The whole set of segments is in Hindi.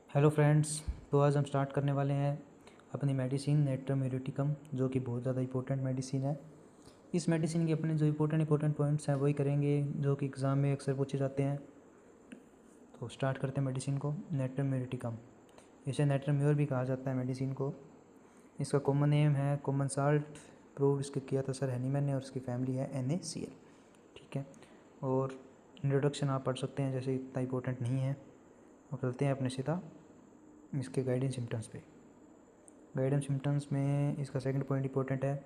Hello friends. तो आज हम स्टार्ट करने वाले हैं अपनी मेडिसिन नेट्रम यूरेटिकम, जो कि बहुत ज़्यादा इंपॉर्टेंट मेडिसिन है। इस मेडिसिन के अपने जो इंपॉर्टेंट पॉइंट्स हैं वही करेंगे जो कि एग्ज़ाम में अक्सर पूछे जाते हैं। तो स्टार्ट करते हैं मेडिसिन को। नेट्रम यूरेटिकम, इसे नेट्रम्योर भी कहा जाता है मेडिसिन को। इसका कॉमन नेम है कॉमन साल्ट। प्रूव इसके किया था सर हैनीमैन ने, और इसकी फैमिली है NaCl। ठीक है, और इंट्रोडक्शन आप पढ़ सकते हैं, जैसे इतना इंपॉर्टेंट नहीं है। और चलते हैं अपने सीधा इसके गाइडेंस सिम्टम्स पे। गाइडेंस सिम्टम्स में इसका सेकंड पॉइंट इंपॉर्टेंट है।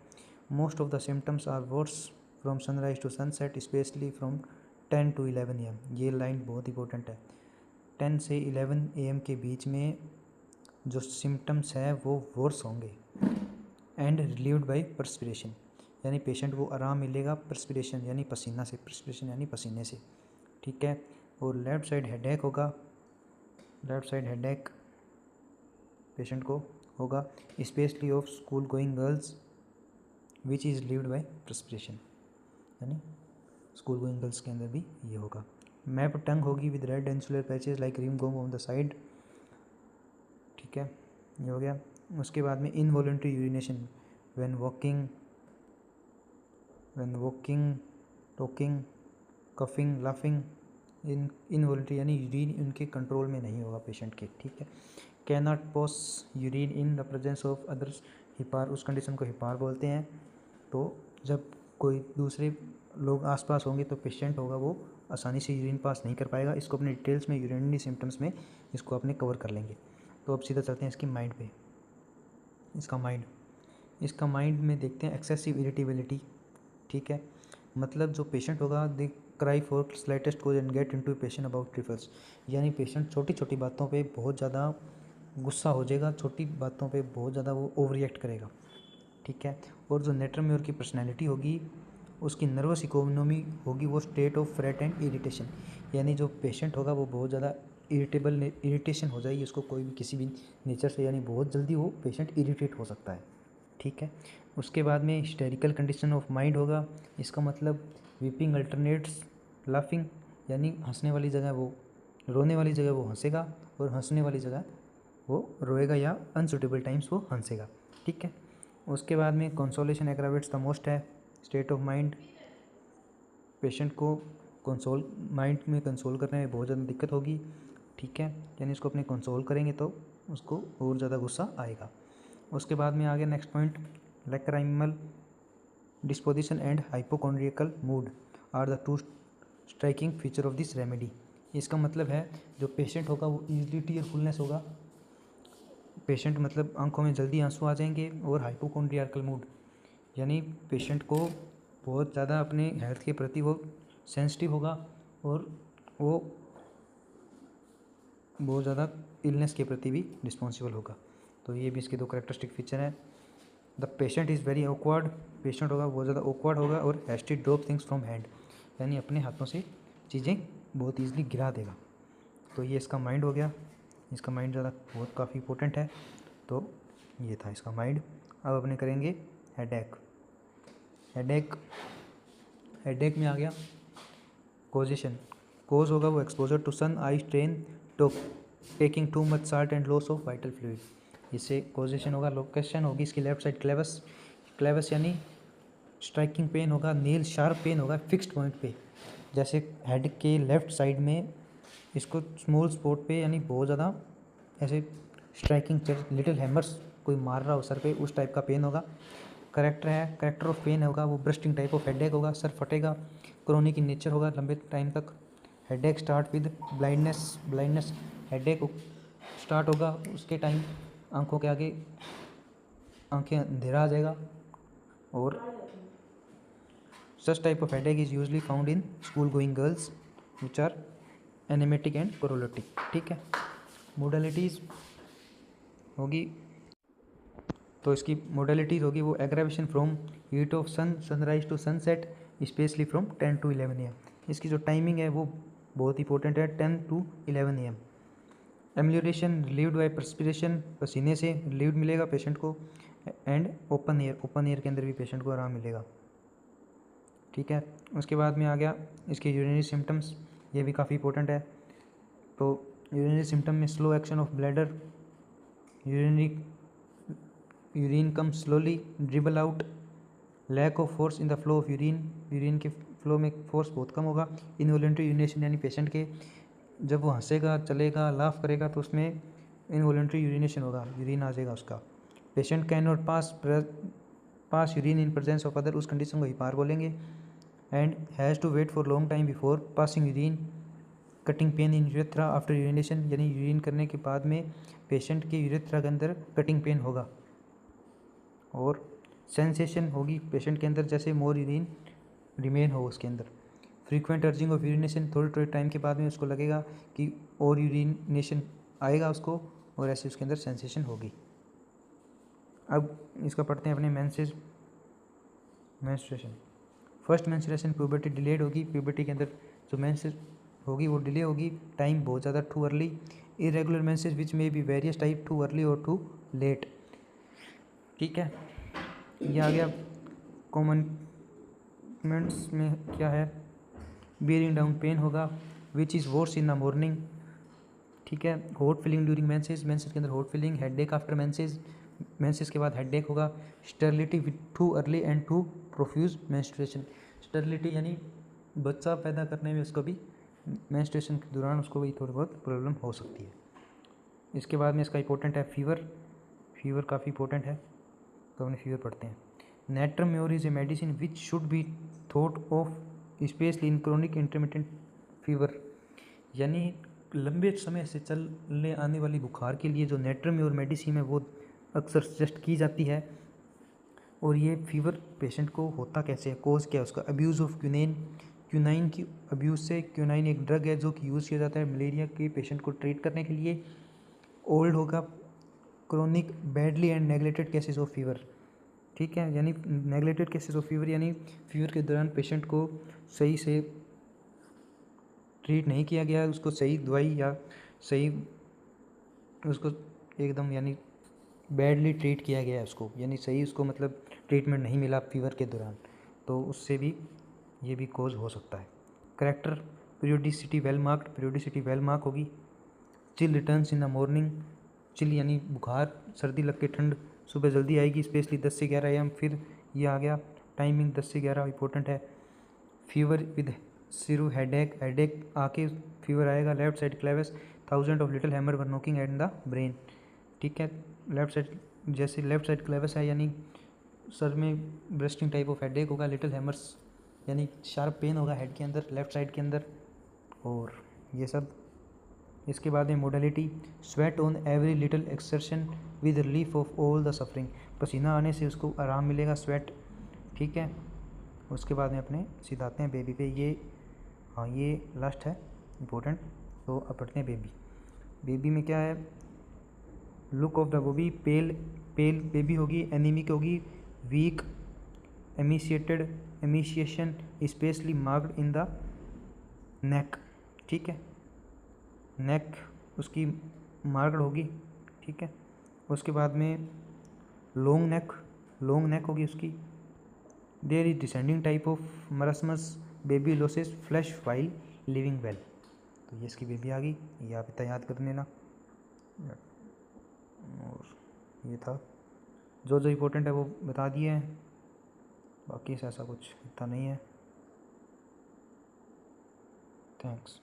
Most of the symptoms are worse from sunrise to sunset, specially from 10 to 11 AM। ये लाइन बहुत इंपॉर्टेंट है। 10 से 11 AM के बीच में जो सिम्टम्स है वो वर्स होंगे। एंड रिलीव्ड बाय परस्पिरेशन, यानी पेशेंट को आराम मिलेगा परस्पिरेशन यानी पसीना से, परस्पिरेशन यानी पसीने से। ठीक है, और लेफ़्ट साइड हेडेक होगा। लेफ़्ट साइड हेडेक पेशेंट को होगा, specially of school going girls, which is leaved by perspiration, यानी स्कूल गोइंग गर्ल्स के अंदर भी ये होगा। मैप टंग होगी with red insular patches like ringworm on the side. ठीक है, ये हो गया। उसके बाद में involuntary urination when walking, talking, coughing, laughing. Involuntary यानी यूरिन उनके कंट्रोल में नहीं होगा पेशेंट के। ठीक है, can not pass urine in the presence of others, hepar, उस कंडीशन को हिपार बोलते हैं। तो जब कोई दूसरे लोग आसपास होंगे तो पेशेंट होगा वो आसानी से यूरिन पास नहीं कर पाएगा। इसको अपने डिटेल्स में यूरिनरी सिम्टम्स में इसको अपने कवर कर लेंगे। तो अब सीधा चलते हैं इसकी माइंड पे। इसका माइंड में देखते हैं एक्सेसिव इरिटेबिलिटी। ठीक है, मतलब जो पेशेंट होगा they cry for slightest cause and get into patient about trifles, यानी पेशेंट छोटी छोटी बातों पे बहुत ज़्यादा गुस्सा हो जाएगा, छोटी बातों पे बहुत ज़्यादा वो ओवर रिएक्ट करेगा। ठीक है, और जो नेट्रम्योर की पर्सनैलिटी होगी उसकी नर्वस इकोनॉमी होगी वो state of freight and irritation, यानी जो पेशेंट होगा वो बहुत ज़्यादा इरिटेशन हो जाएगी उसको कोई भी किसी भी नेचर से, यानी बहुत जल्दी वो पेशेंट इरिटेट हो सकता है। ठीक है, उसके बाद में हिस्टेरिकल कंडीशन ऑफ माइंड होगा। इसका मतलब वीपिंग अल्टरनेट्स लाफिंग, यानी हंसने वाली जगह वो रोने वाली जगह वो हंसेगा, और हंसने वाली जगह वो रोएगा, या अनसुटेबल टाइम्स वो हंसेगा। ठीक है, उसके बाद में कंसोलेशन एग्रावेट्स द मोस्ट है स्टेट ऑफ माइंड। पेशेंट को माइंड में कंसोल करने में बहुत ज़्यादा दिक्कत होगी। ठीक है, यानी इसको अपने कंसोल करेंगे तो उसको और ज़्यादा गुस्सा आएगा। उसके बाद में आ गया next point, lacrimal disposition and hypochondriacal mood are the two striking feature of this remedy. इसका मतलब है जो पेशेंट होगा वो ईजिली टीयरफुलनेस होगा, पेशेंट मतलब आंखों में जल्दी आंसू आ जाएंगे, और हाइपोकॉन्ड्रियकल मूड यानी पेशेंट को बहुत ज़्यादा अपने हेल्थ के प्रति वो सेंसिटिव होगा, और वो बहुत ज़्यादा इलनेस के प्रति भी रिस्पॉन्सिबल होगा। तो ये भी इसके दो करेक्टरिस्टिक फीचर हैं। The patient is very awkward, patient होगा बहुत ज़्यादा ऑकवर्ड होगा, और hasty drop things from hand, यानी अपने हाथों से चीज़ें बहुत ईजिली गिरा देगा। तो ये इसका माइंड हो गया। इसका माइंड ज़्यादा बहुत काफ़ी इंपॉर्टेंट है। तो ये था इसका माइंड। अब अपने करेंगे हेडेक। हेडेक में आ गया कोजेशन। कोज होगा वो exposure to sun, eye strain, to taking too much salt and loss of vital fluid. इससे कोजेशन होगा। लोकेशन होगी इसकी लेफ्ट साइड क्लेवस यानी स्ट्राइकिंग पेन होगा, नील शार्प पेन होगा फिक्स्ड पॉइंट पे, जैसे हेड के लेफ्ट साइड में इसको स्मॉल स्पॉट पे, यानी बहुत ज़्यादा ऐसे स्ट्राइकिंग लिटिल हैमर्स कोई मार रहा हो सर पे, उस टाइप का पेन होगा। करेक्टर ऑफ पेन होगा वो ब्रस्टिंग टाइप ऑफ हेडेक होगा, सर फटेगा, क्रोनिक इन नेचर होगा लंबे टाइम तक। Headache start with blindness headache start होगा उसके टाइम आंखों के आगे आंखें अंधेरा आ जाएगा। और such type of headache is usually found in school going girls which are anaemic and chlorotic. ठीक है, मोडलिटीज़ होगी, तो इसकी मोडलिटीज़ होगी वो aggravation from heat of sunrise to sunset, specially from 10 to 11 AM। इसकी जो टाइमिंग है वो बहुत इंपॉर्टेंट है, 10 to 11 AM। Emulation relieved by perspiration, पसीने से रिलीव्ड मिलेगा पेशेंट को। एंड ओपन एयर के अंदर भी पेशेंट को आराम मिलेगा। ठीक है, उसके बाद में आ गया इसके यूरिनरी सिम्टम्स, ये भी काफ़ी इंपॉर्टेंट है। तो यूरिनरी सिम्टम में slow action of bladder, urine come slowly, dribble out, lack of force in the flow of urine के फ्लो में फोर्स बहुत कम होगा। इनवॉलेंट्री यूरिनेशन यानी पेशेंट के जब वो हंसेगा, चलेगा, लाफ करेगा तो उसमें इनवॉलेंट्री यूरिनेशन होगा, यूरिन आ जाएगा उसका। Patient can not pass urine in presence of other, उस कंडीशन को हिपार बोलेंगे। And has to wait for long time before passing urine, cutting pain in urethra after urination, यानी यूरिन करने के बाद में पेशेंट के यूरेथ्रा के अंदर कटिंग पेन होगा। और सेंसेशन होगी पेशेंट के अंदर जैसे मोर यूरिन रिमेन हो उसके अंदर। फ्रीक्वेंट अर्जिंग ऑफ यूरिनेशन, थोड़े थोड़े टाइम के बाद में उसको लगेगा कि और यूरिनेशन आएगा उसको, और ऐसे उसके अंदर सेंसेशन होगी। अब इसका पढ़ते हैं अपने menstruation. First menstruation puberty delayed होगी, प्यूबर्टी के अंदर जो मेंस होगी वो डिले होगी, टाइम बहुत ज़्यादा टू अर्ली। इरेगुलर मेंसेस विच में be various type, too early और टू लेट। ठीक है, ये आ गया। कॉमनमेंट्स में क्या है, बियरिंग डाउन पेन होगा, which is worse in the morning. ठीक है, hot feeling during menses, menses के अंदर hot feeling, headache after menses, menses के बाद हेडेक होगा। Sterility with too early and too profuse menstruation, sterility यानी बच्चा पैदा करने में उसको भी मेंस्ट्रुएशन के दौरान उसको भी थोड़ी बहुत प्रॉब्लम हो सकती है। इसके बाद में इसका इंपॉर्टेंट है फीवर, फीवर काफ़ी इंपॉर्टेंट है, तो हमने फीवर पढ़ते हैं। Natrum more is a medicine which should be thought of specially in chronic intermittent fever, यानी लंबे समय से चलने आने वाली बुखार के लिए जो नेट्रम म्योर मेडिसिन है वो अक्सर सजेस्ट की जाती है। और ये फीवर पेशेंट को होता कैसे है, कोज क्या है उसका, अब्यूज़ ऑफ क्यूनाइन, क्यूनाइन की अब्यूज़ से। क्यूनाइन एक ड्रग है जो कि यूज़ किया जाता है मलेरिया के पेशेंट को ट्रीट करने के लिए। ओल्ड होगा, chronic badly and neglected cases of fever. ठीक है, यानी नेगलेक्टेड केसेस ऑफ फीवर यानी फीवर के दौरान पेशेंट को सही से ट्रीट नहीं किया गया, उसको सही दवाई या सही उसको एकदम यानी बैडली ट्रीट किया गया है उसको, यानी सही उसको मतलब ट्रीटमेंट नहीं मिला फीवर के दौरान, तो उससे भी ये भी कोज हो सकता है। Character periodicity well marked, periodicity well mark होगी। Chill returns in the morning, chill यानी बुखार, सर्दी लग के ठंड सुबह जल्दी आएगी, स्पेशली 10 से 11 AM। फिर ये आ गया टाइमिंग 10 से 11 इंपॉर्टेंट है। फीवर विद सिरू हेडेक, हेडेक आके फीवर आएगा। Left side clavus, thousand of little hammer were knocking at the brain. ठीक है, लेफ्ट साइड जैसे लेफ्ट साइड क्लेवस है यानी सर में ब्रेस्टिंग टाइप ऑफ हेडेक होगा। लिटिल हैमर्स यानी शार्प पेन होगा हेड के अंदर, लेफ्ट साइड के अंदर, और ये सब। इसके बाद में modality, sweat on every little exertion with relief of all the suffering, पसीना आने से उसको आराम मिलेगा, स्वेट। ठीक है, उसके बाद में अपने सीधा आते हैं बेबी पे। ये हाँ ये लास्ट है इम्पोर्टेंट, तो अब पढ़ते हैं बेबी। बेबी में क्या है, look of the baby, pale, pale baby होगी, एनीमिक होगी, weak, emaciated, emaciation specially marked in the neck. ठीक है, नेक उसकी मार्क्ड होगी। ठीक है, उसके बाद में लॉन्ग नेक, लॉन्ग नेक होगी उसकी। There is descending type of marasmus, baby loses flesh while living well. तो ये इसकी बेबी आ गई, ये आप इतना याद कर लेना। और ये था जो जो इम्पोर्टेंट है वो बता दिए हैं, बाकी से ऐसा कुछ इतना नहीं है। थैंक्स।